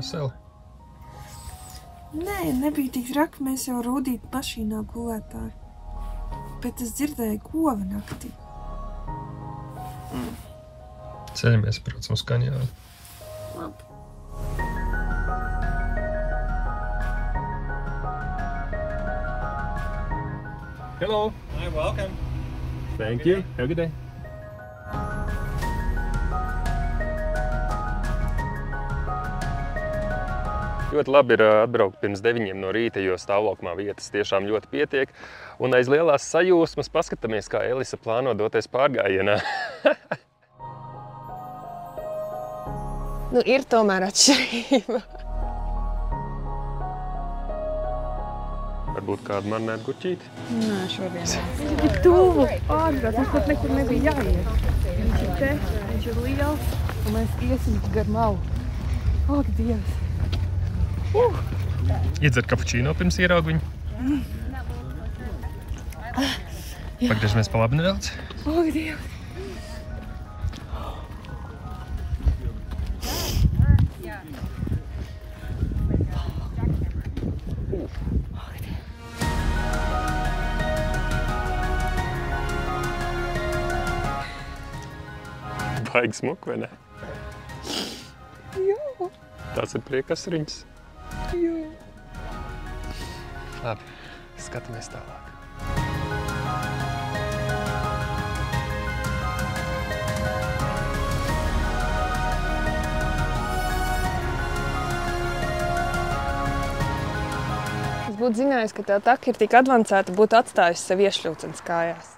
veseli? Nē, nebija tik traki, mēs jau rūdīt mašīnā gulētāji. Bet es dzirdēju govi naktī. Ceļamies, braucam uz kanjonu. Labi. Hello. Hi, welcome. Thank you. Have a good day. Ļoti labi ir atbraukt pirms 9 no rīta, jo stāvokmā vietas tiešām ļoti pietiek. Un aiz lielās sajūsmas paskatāmies, kā Elisa plāno doties pārgājienā. Nu, ir tomēr atšķirība. Varbūt kādu marinētu gurķīti? Nē, šodien. Viņš ir tik tuvu. Ārprāt, mums pat nekur nebija jāiet. Viņš ir te, viņš ir liels, un mēs iesim gar malu. Ak, Dievs! Iedzer kapučīno pirms ieraugu viņu. Pagriežamies pa labi nedaudz. Ak, Dievs! Baigi smuk, vai ne? Jā. Tās ir priekasriņas. Jā. Labi, skatāmies tālāk. Es būtu zinājis, ka tā taka ir tik advancēta, būtu atstājusi sev iešļūcenes kājās.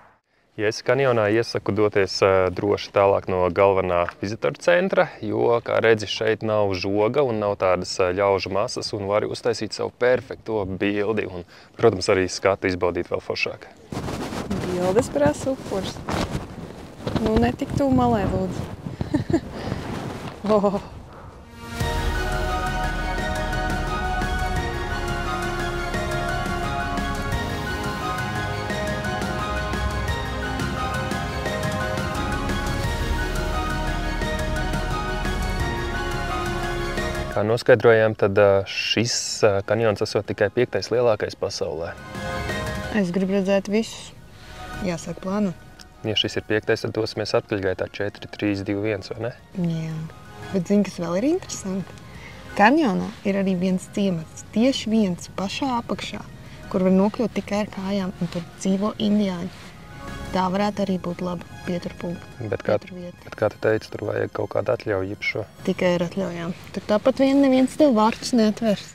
Ja esi kanjonā, iesaku doties droši tālāk no galvenā vizitoru centra, jo, kā redzi, šeit nav žoga un nav tādas ļaužu masas un vari uztaisīt savu perfekto bildi un, protams, arī skatu izbaudīt vēl foršāk. Bildes prasa upurs. Nu, netik tuvu malē, lūdzu. Oh. Kā noskaidrojām, tad šis kanjons esot tikai 5. lielākais pasaulē. Es gribu redzēt visus. Jāsāk plānu. Ja šis ir 5., tad dosimies atpakaļgaitā 4, 3, 2, 1, vai ne? Jā. Bet zini, kas vēl ir interesanti? Kanjonā ir arī viens ciemats, tieši viens pašā apakšā, kur var nokļūt tikai ar kājām, un tur dzīvo indiāņi. Tā varētu arī būt laba pieturpunkta. Bet kā tu teici, tur vajag kaut kādu atļauju īpašo? Tikai ar atļaujām. Tur tāpat neviens tev vārtus neatvers.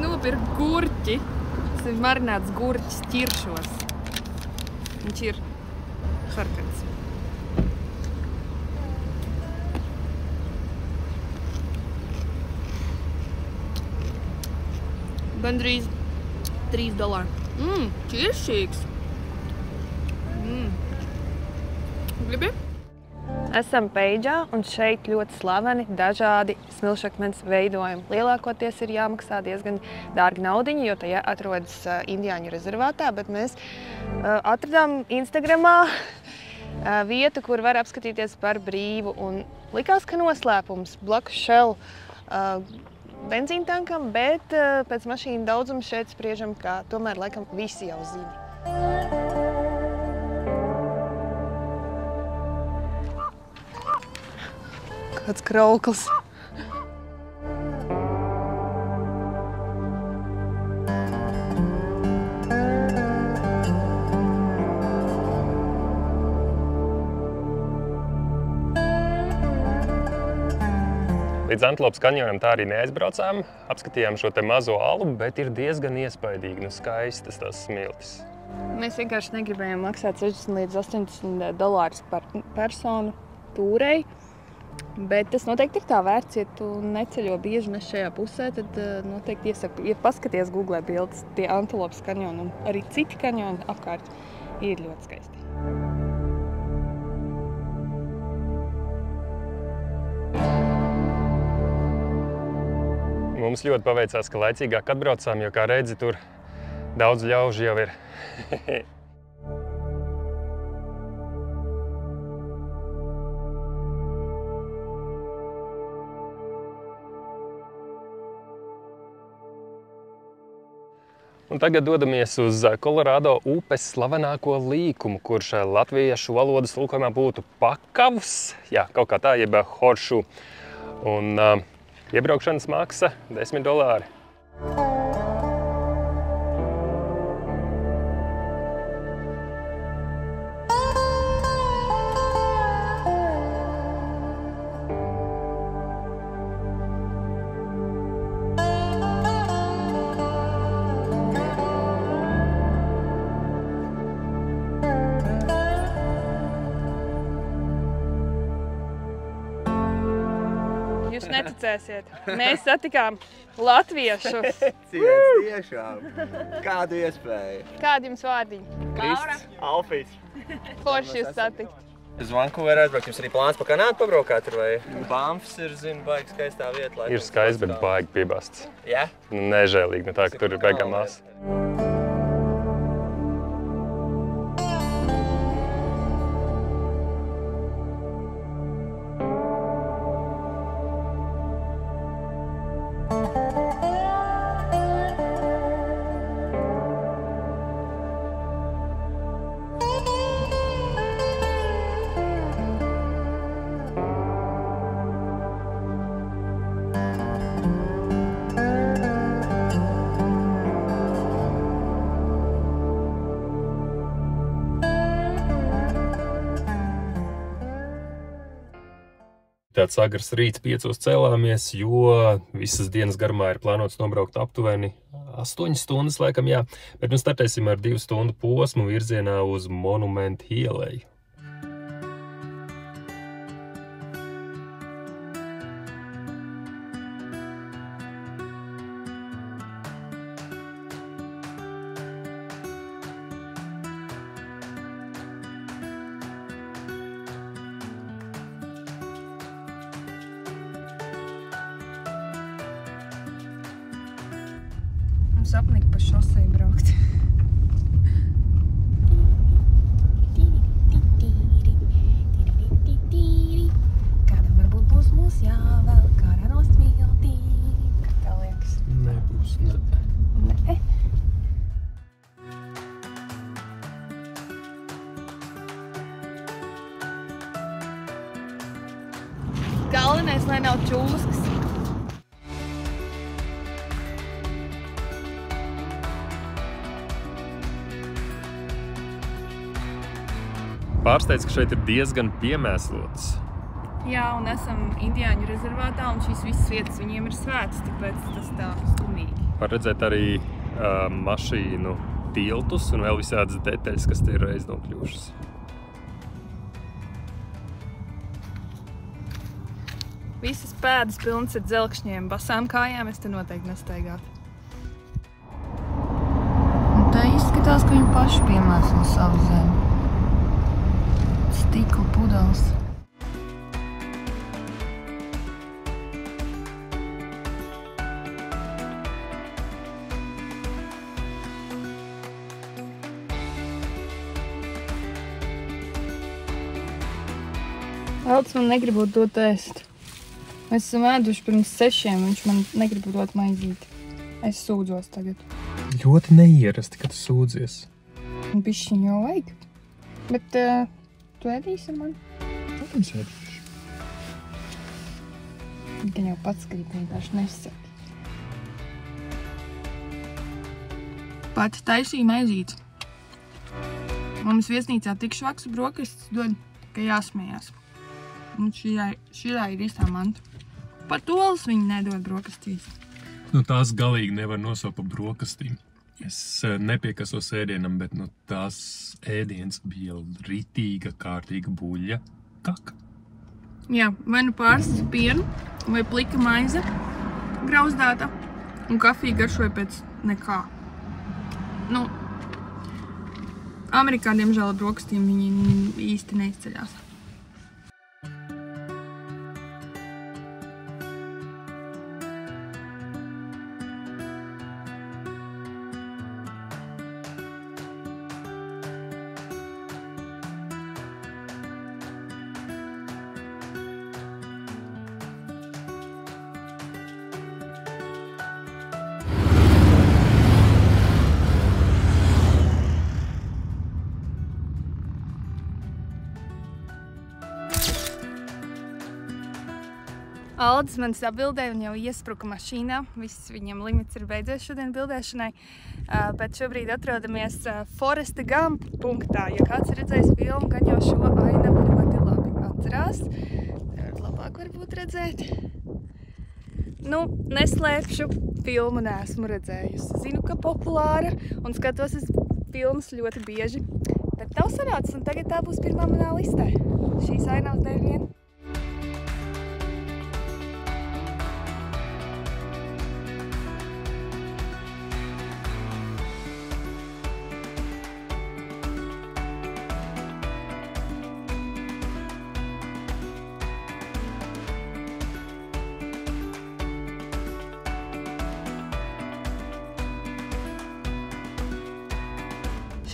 Nopirku gurķi. Tas ir marināts gurķis ķiršos. Viņš ir sarkans. Gandrīz $3. Ķiršīgs. Gribi? Esam Peidžā, un šeit ļoti slaveni dažādi smilšakmens veidojumi. Lielākoties ir jāmaksā diezgan dārgi naudiņi, jo tajā atrodas indiāņu rezervātā, bet mēs atradām Instagramā vietu, kur var apskatīties par brīvu. Un likās, ka noslēpums blakus Shell benzīntankam, bet pēc mašīnu daudzuma šeit spriežam, ka tomēr laikam visi jau zina. Kāds krauklis. Līdz Antelopas kanjonam tā arī neaizbraucām. Apskatījām šo te mazo alu, bet ir diezgan iespaidīgi, skaistas tās smiltis. Mēs vienkārši negribējām maksāt 60 līdz 80 dolārus par personu tūrei. Bet tas noteikti ir tā vērts, ja tu neceļo bieži ne šajā pusē, tad noteikti iesaku, ja paskaties Google bildes, tie Antelopas kanjoni un arī citi kanjoni apkārt ir ļoti skaisti. Mums ļoti paveicās, ka laicīgāk atbraucām, jo, kā redzi, tur daudz ļaužu jau ir. Un tagad dodamies uz Kolorādo upes slavenāko līkumu, kurš latviešu valodas tulkojumā būtu pakavs, jā, kaut kā tā, jeb horšu. Un iebraukšanas maksa $10. Jūs neticēsiet, mēs satikām latviešus. Tiešām. Kādu iespēju? Kādi jums vārdiņi? Krists. Alfīs. Forši jūs satikt. Uz Vancouveru aizbraukt, jums arī plāns pa Kanādu pabraukāt tur vai? Banffs ir, zinu, baigi skaistā vieta. Ir skaists, bet baigi piebasts. Jā? Nežēlīgi, ne tā, ka tur ir beigām mās. Tāds agrs rīts 5 cēlāmies, jo visas dienas garumā ir plānots nobraukt aptuveni 8 stundas, laikam, jā. Bet nu startēsim ar 2 stundu posmu virzienā uz Monumentu ieleju. Mums apnika pa šosei braukt. Kādam varbūt būs mūs jāvēl kārā nostmiltī. Kā tev liekas? Nebūs, ne. Ne. Galvenais, lai nav čūskas. Pārsteidz, ka šeit ir diezgan piemēslots. Jā, un esam indiāņu rezervātā, un šīs visas vietas viņiem ir svētas, tāpēc tas tā skumīgi. Var redzēt arī mašīnu tiltus un vēl visādas detaļas, kas te ir reiz nokļuvušas. Visas pēdas pilnas ar dzelkšņiem, basām kājām es te noteikti nestaigātu. Un te izskatās, ka viņi paši piemēslo savu zemi. Stikla pudeles. Elts man negribot dot ēst. Mēs esam ēduši pirms 6, viņš man negribot dot maizīti. Es sūdzos tagad. Ļoti neierasti, ka tu sūdzies. Un bišķiņ jau vajag. Bet tu ēdīsi man? Protams, ēdīšu. Gan jau pats grib, vienkārši nesaki. Pati taisīja maizītes. Mums viesnīcā tik švaksu brokastis dod, ka jāsmējās. Un šī ir īstā manta. Pat olas viņi nedod brokastīs. Nu, tās galīgi nevar nosaukt par brokastīm. Es nepiekasos ēdienam, bet tās ēdiens bija ritīga, kārtīga buļļa kaka. Jā, vai nu pārstas pienu, vai plika maize grauzdāta, un kafija garšoja pēc nekā. Nu, Amerikā, diemžēl, ar brokastīm viņi īsti neizceļās. Aldis man sabildēja un jau iespruka mašīnā. Viss viņam limits ir beidzies šodien bildēšanai. Bet šobrīd atrodamies Foresta Gump punktā. Ja kāds ir redzējis filmu, gan jau šo ainavu ļoti labi atcerās. Labāk varbūt redzēt. Nu, neslēpšu, filmu neesmu redzējusi. Zinu, ka populāra un skatos es filmas ļoti bieži. Bet nav sanācis un tagad tā būs pirmā manā listē. Šīs ainavas dēļ vien.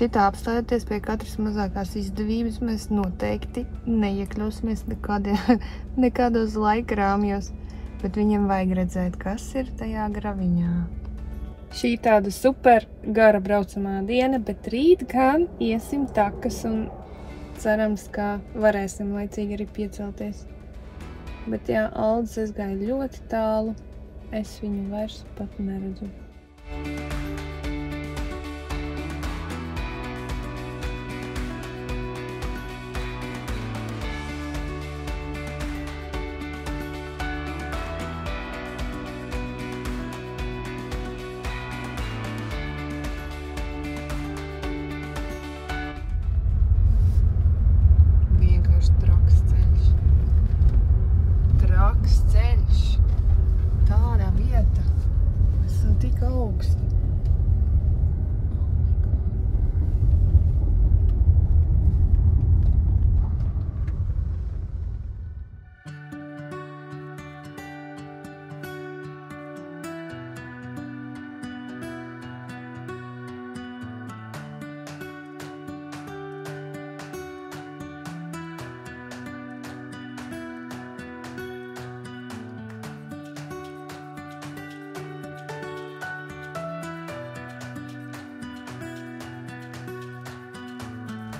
Šitā apstājoties pie katras mazākās izdevības, mēs noteikti neiekļūsimies nekādos laika rāmjos, bet viņam vajag redzēt, kas ir tajā graviņā. Šī tāda super gara braucamā diena, bet rīt gan iesim takas un cerams, ka varēsim laicīgi arī piecelties. Bet jā, Aldis aizgāja ļoti tālu, es viņu vairs pat neredzu.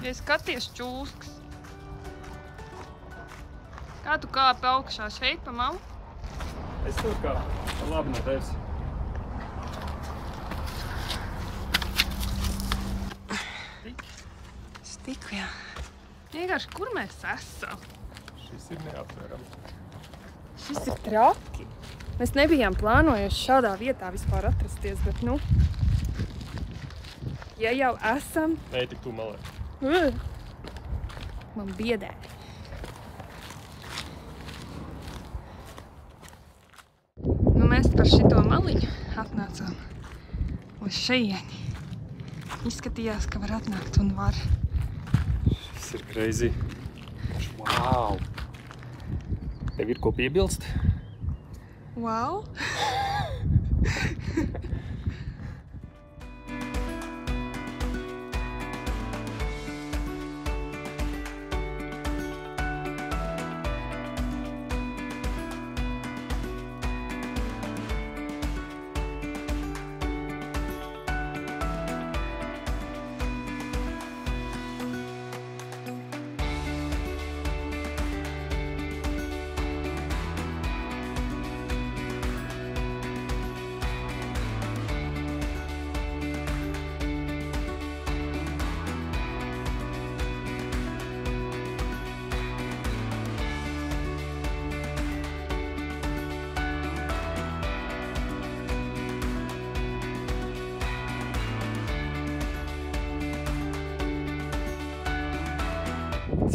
Ja skaties čūskas. Kā tu kāpi augšā šeit pa malu? Es tur kā labi no tevis. Stiku, jā. Vienkārši, kur mēs esam? Šis ir neaptverams. Šis ir traki. Mēs nebijām plānojuši šādā vietā vispār atrasties, bet nu... Ja jau esam... Nē, tik tu malē. Man biedē. Nu, mēs par šito maliņu atnācām uz šeieni. Izskatījās, ka var atnākt un var. Šis ir crazy. Wow! Tev ir ko piebilst? Wow!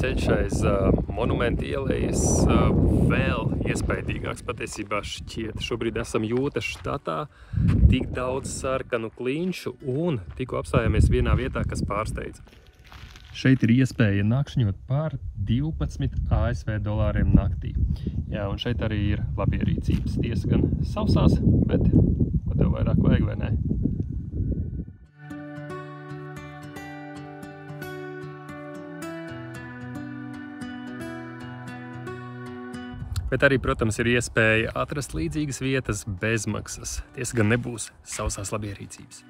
ceļš aiz Monumenta ielas vēl iespaidīgāks patiesībā šķiet. Šobrīd esam Jūtas štatā, tik daudz sarkanu klinšu un tikko apstājāmies vienā vietā, kas pārsteidz. Šeit ir iespēja nakšņot par 12 ASV dolāriem naktī. Jā, un šeit arī ir labierīcības. Tiesa gan sausās, bet ko tev vairāk vajag vai ne? Bet arī, protams, ir iespēja atrast līdzīgas vietas bezmaksas. Tiesa gan nebūs sausās labierīcības.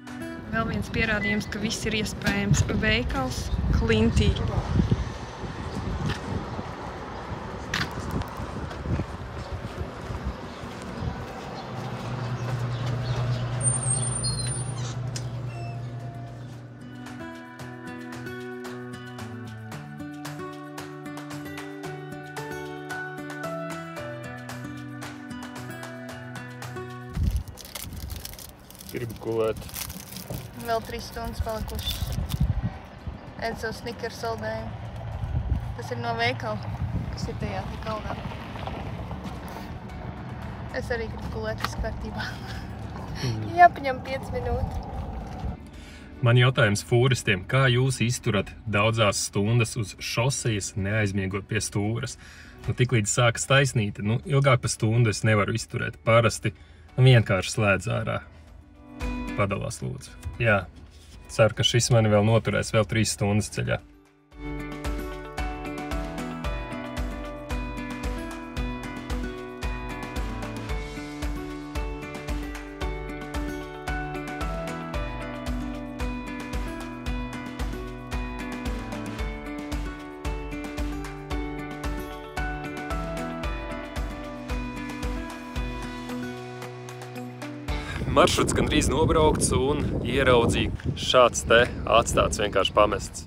Vēl viens pierādījums, ka viss ir iespējams. Veikals Klintī. Gribu gulēt. Vēl 3 stundas palikušas. Ēd savu Snickers saldējumu. Tas ir no veikala, kas ir tajā tik kaldā. Es arī gribu gulēt, viss kārtībā. Jāpaņem 5 minūtes. Man jautājums fūristiem, kā jūs izturat daudzās stundas uz šosejas, neaizmiegot pie stūras? Tiklīdz sākas taisnīte, ilgāk pa stundu es nevaru izturēt. Parasti vienkārši slēdz ārā. Padalās lūdzu. Jā, ceru, ka šis mani vēl noturēs vēl 3 stundas ceļā. Maršruts gandrīz nobraukts un ieraudzīju šāds te atstāts vienkārši pamests.